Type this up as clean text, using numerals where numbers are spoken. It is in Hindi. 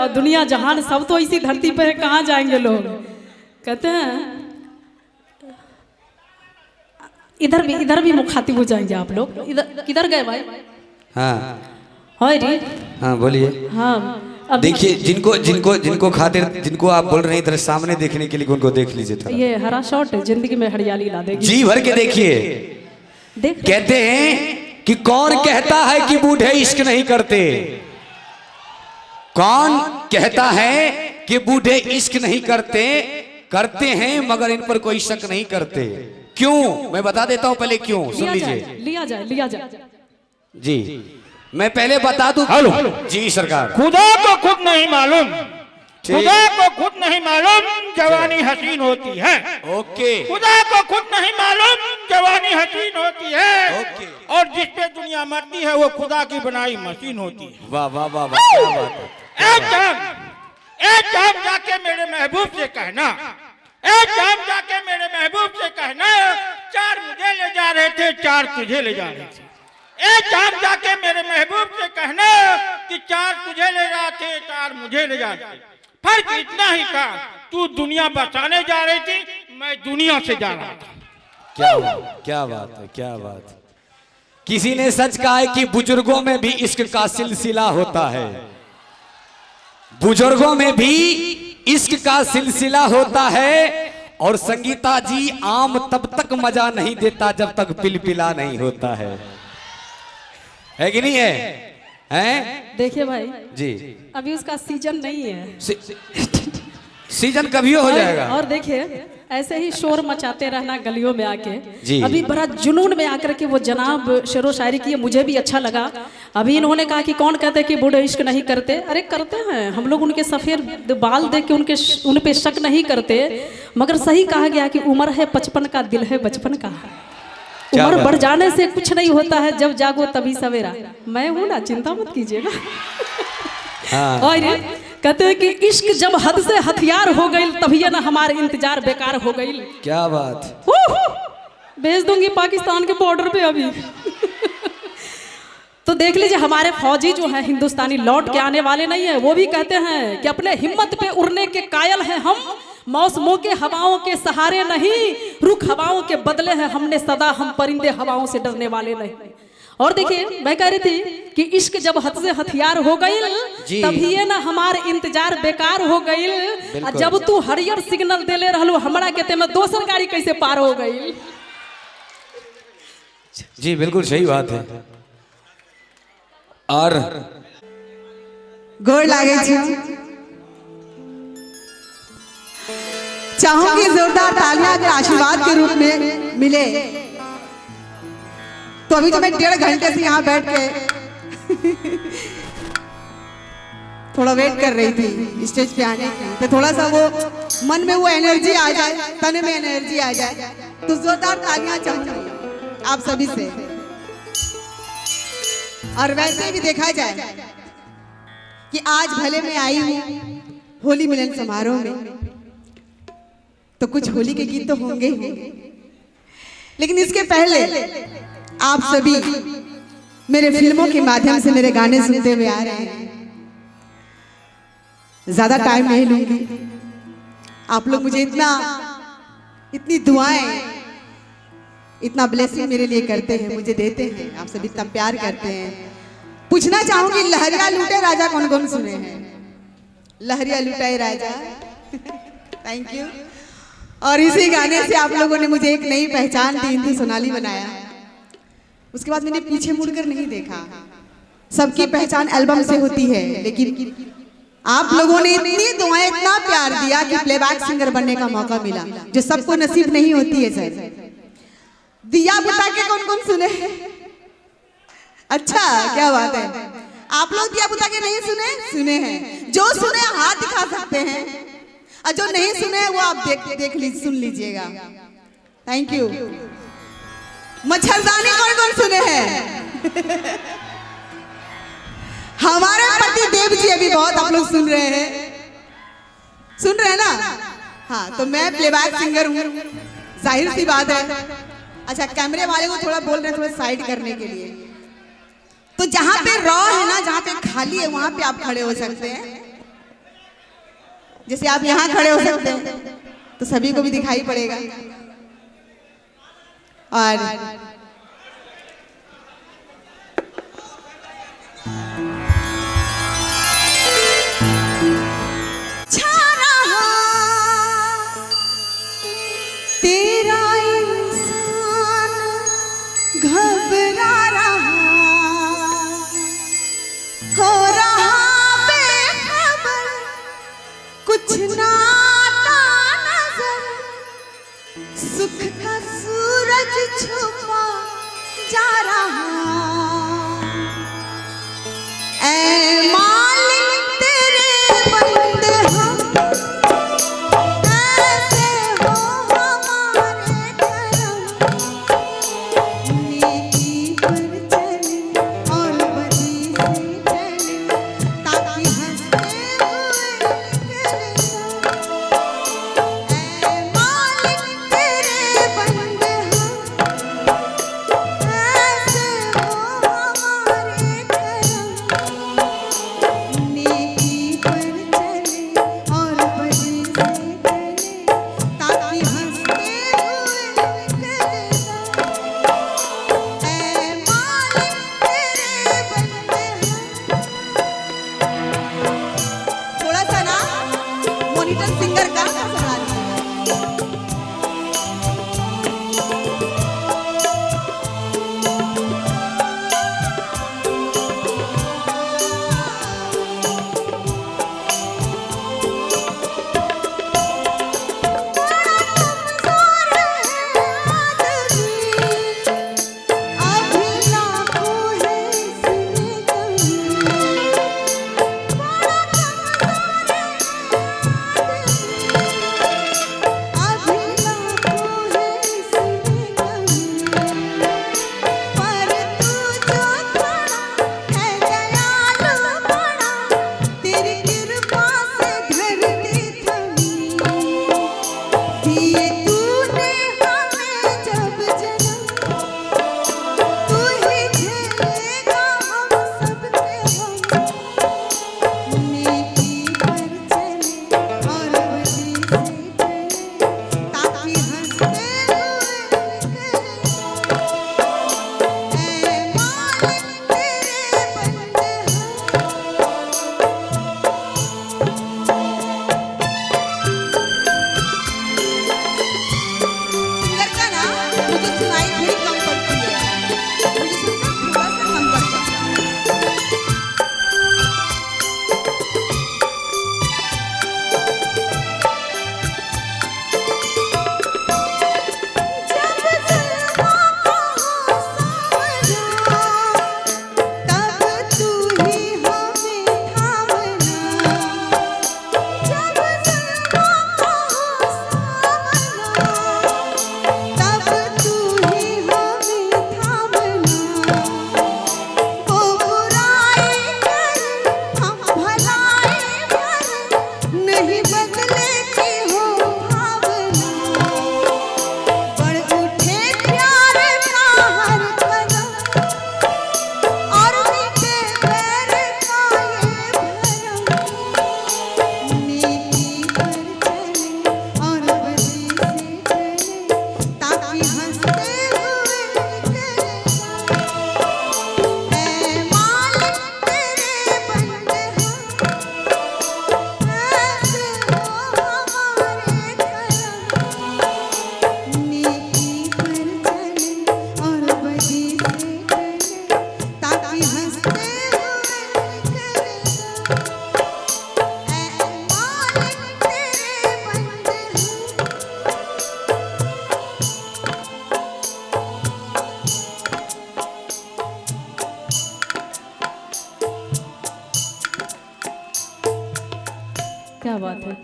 दुनिया जहान सब तो इसी धरती पे है, कहाँ जाएंगे लोग। कहते हैं इधर भी मुखातिब हो जाएंगे आप लोग। इधर किधर गए भाई? हाँ रे हाँ बोलिए। हाँ देखिए जिनको जिनको जिनको खातिर जिनको आप बोल रहे हैं इधर सामने देखने के लिए उनको देख लीजिए थोड़ा। ये हरा शॉट जिंदगी में हरियाली ला देगी। जी भर के देखिए। कहते हैं कि कौन कहता है कि बूढ़े इश्क नहीं करते, कौन कहता है कि बूढ़े इश्क नहीं करते, करते हैं मगर इन पर कोई शक नहीं करते। क्यों? मैं बता देता हूं पहले क्यों, सुन लीजिए। लिया जाए जी मैं पहले बता दूं। हेलो जी सरकार। खुदा को खुद नहीं मालूम, खुदा को खुद नहीं मालूम जवानी हसीन होती है। ओके। खुदा को खुद नहीं मालूम जवानी हसीन होती है। ओके। और जिस पे दुनिया मरती है वो खुदा की बनाई मशीन होती है। वाह वाह वाह वाह, क्या बात है। एक जाम जाके मेरे महबूब से कहना, एक जाम जाके मेरे महबूब से कहना, चार मुझे ले जा रहे थे, चार तुझे ले जा रहे थे। एक जाम जाके मेरे महबूब से कहना कि चार तुझे ले रहे थे, चार मुझे ले जा रहे थे। फर्क इतना ही था, तू दुनिया बचाने जा रही थी, मैं दुनिया से जा रहा था। क्या बात है, क्या बात है। किसी ने सच कहा है कि बुजुर्गों में भी इश्क का सिलसिला होता है, बुजुर्गों में भी इश्क का सिलसिला होता है। और संगीता जी आम तब तक मजा नहीं देता जब तक पिलपिला नहीं होता है कि नहीं है? हैं? देखिए भाई जी अभी उसका सीजन नहीं है। सीजन कभी हो जाएगा। और देखिए ऐसे ही शोर मचाते रहना गलियों में आके। जी। अभी बड़ा जुनून में आकर के वो जनाब शेरो शायरी किए, मुझे भी अच्छा लगा। अभी इन्होंने कहा कि कौन कहते हैं कि बूढ़े इश्क नहीं करते। अरे करते हैं हम लोग, उनके सफेद बाल देख के उन पे शक नहीं करते। मगर सही कहा गया कि उम्र है 55 का, दिल है बचपन का। उम्र बढ़ जाने से कुछ नहीं होता है, जब जागो तभी सवेरा। मैं हूं ना, चिंता मत कीजिएगा। हाँ। और कहते हैं कि इश्क जब हद से हथियार हो गई तभी ना हमारे इंतजार बेकार हो गई। क्या बात। भेज दूंगी पाकिस्तान के बॉर्डर पे अभी। तो देख लीजिए हमारे फौजी जो है हिंदुस्तानी लौट के आने वाले नहीं है। वो भी कहते हैं कि अपने हिम्मत पे उड़ने के कायल हैं हम, मौसमों के हवाओं के सहारे नहीं, रुख हवाओं के बदले हैं हमने सदा, हम परिंदे हवाओं से डरने वाले नहीं। और देखिए मैं कह रही थी कि इश्क जब हद से हथियार हो गई तभी ये ना हमारे इंतजार बेकार हो गई। जब तू हरियर सिग्नल दे ले रहलू हमरा कहते में दोसर गाड़ी कैसे पार हो गई। जी बिल्कुल सही बात है। और गोर लागे चाहूंगी जोरदार तालियां अगर आशीर्वाद के रूप में मिले तो। अभी तो मैं 1.5 घंटे से यहाँ बैठ के थोड़ा वेट कर रही थी स्टेज पे आने की, तो थोड़ा सा वो मन में वो एनर्जी आ जाए, तन में एनर्जी आ जाए, तो जोरदार तालियां चाहूंगी आप सभी से। और वैसे भी देखा जाए कि आज भले मैं आई हूँ होली मिलन समारोह में, तो कुछ होली के गीत तो होंगे ही, लेकिन इसके पहले आप सभी मेरे फिल्मों के माध्यम से मेरे गाने सुनते हुए आ रहे हैं। ज्यादा टाइम नहीं लूंगी। आप लोग मुझे इतनी दुआएं, इतना ब्लेसिंग मेरे लिए करते हैं, मुझे देते हैं, आप सभी इतना प्यार करते हैं। पूछना चाहूंगी लहरिया लूटे राजा कौन कौन सुने हैं? लहरिया लुटाए राजा। Thank you. और इसी गाने से आप लोगों ने मुझे एक नई पहचान दी, हिंदू सोनाली बनाया। उसके बाद मैंने पीछे मुड़कर नहीं देखा। सबकी पहचान एल्बम से होती है, लेकिन आप लोगों ने इतनी दुआएं, इतना प्यार दिया कि प्लेबैक सिंगर बनने का मौका मिला, जो सबको नसीब नहीं होती है। सर दिया बुता के कौन कौन सुने? अच्छा क्या बात है। आप लोग दिया बुता के नहीं सुने? सुने हैं। जो सुने हाथ दिखा सकते हैं, और जो नहीं सुने वो आप देख लीजिए, सुन लीजिएगा। Thank you. मच्छरदानी कौन कौन सुने हैं? हमारे पति देव जी अभी बहुत आप लोग सुन रहे हैं ना? हाँ, तो मैं प्लेबैक सिंगर हूँ, जाहिर सी बात है। अच्छा कैमरे वाले को थोड़ा बोल रहे हैं थोड़ा साइड करने के लिए। तो जहाँ पे रॉ है ना, जहाँ पे खाली है वहां पे आप खड़े हो सकते हैं। जैसे आप यहाँ खड़े हो सकते हैं तो सभी को भी दिखाई पड़ेगा। और छा रहा तेरा इंसान घबरा रहा, हो रहा बेखबर कुछ नाता नजर, सुख का सूरज छुपा जा रहा। ऐ मालिक तेरे बंदे हम, ऐसे हो हमारे करम, नेकी पर चले और बदी से टले, ताकि हंसते हुए निकले हम। ऐ मालिक तेरे बंदे हम, ऐसे हो हमारे करम, नेकी पर चले और बदी से टले, ताकि हंसते हुए निकले हम। ऐ मालिक तेरे बंदे हम। थोड़ा सा ना मॉनिटर सिंगर का सुना दीजिएगा। अभी लाखों है इसमें कमी, बड़ा कमजोर है अभी लाखों है इसमें कमी, पर तू जो खड़ा है दयालु बड़ा, तेरी कृपा से धरती थमी। दिए तूने हमें जब जन्म, तू ही झेलेगा हम सबके गम। नेकी पर चले और बदी से टले, ताकि हंसते हुए निकले। ऐ मालिक तेरे बंदे हम। सिंगर का ना मुझे सुनाई थोड़ी कम पड़ती है, मुझे सुनना थोड़ा सा कम पड़ता है। जब जुल्फों को सामना, तब तू ही हमें थामना। जब जुल्फों को सामना, तब तू ही हमें थामना। वो बुराई करे हम भलाई भरे, नहीं बदले की हो भावना। बढ़ उठे प्यार का हर कदम, और मीठे पैर का ये भरम। नेकी पर चले और बदी से टले, ताकि हंसते हुए निकले हम। ऐ मालिक तेरे बंदे हम, ऐसे हो हमारे करम। नेकी पर चले और बदी से टले, ताकि हंसते हुए निकले हम। ऐ मालिक तेरे बंदे हम। क्या बात है।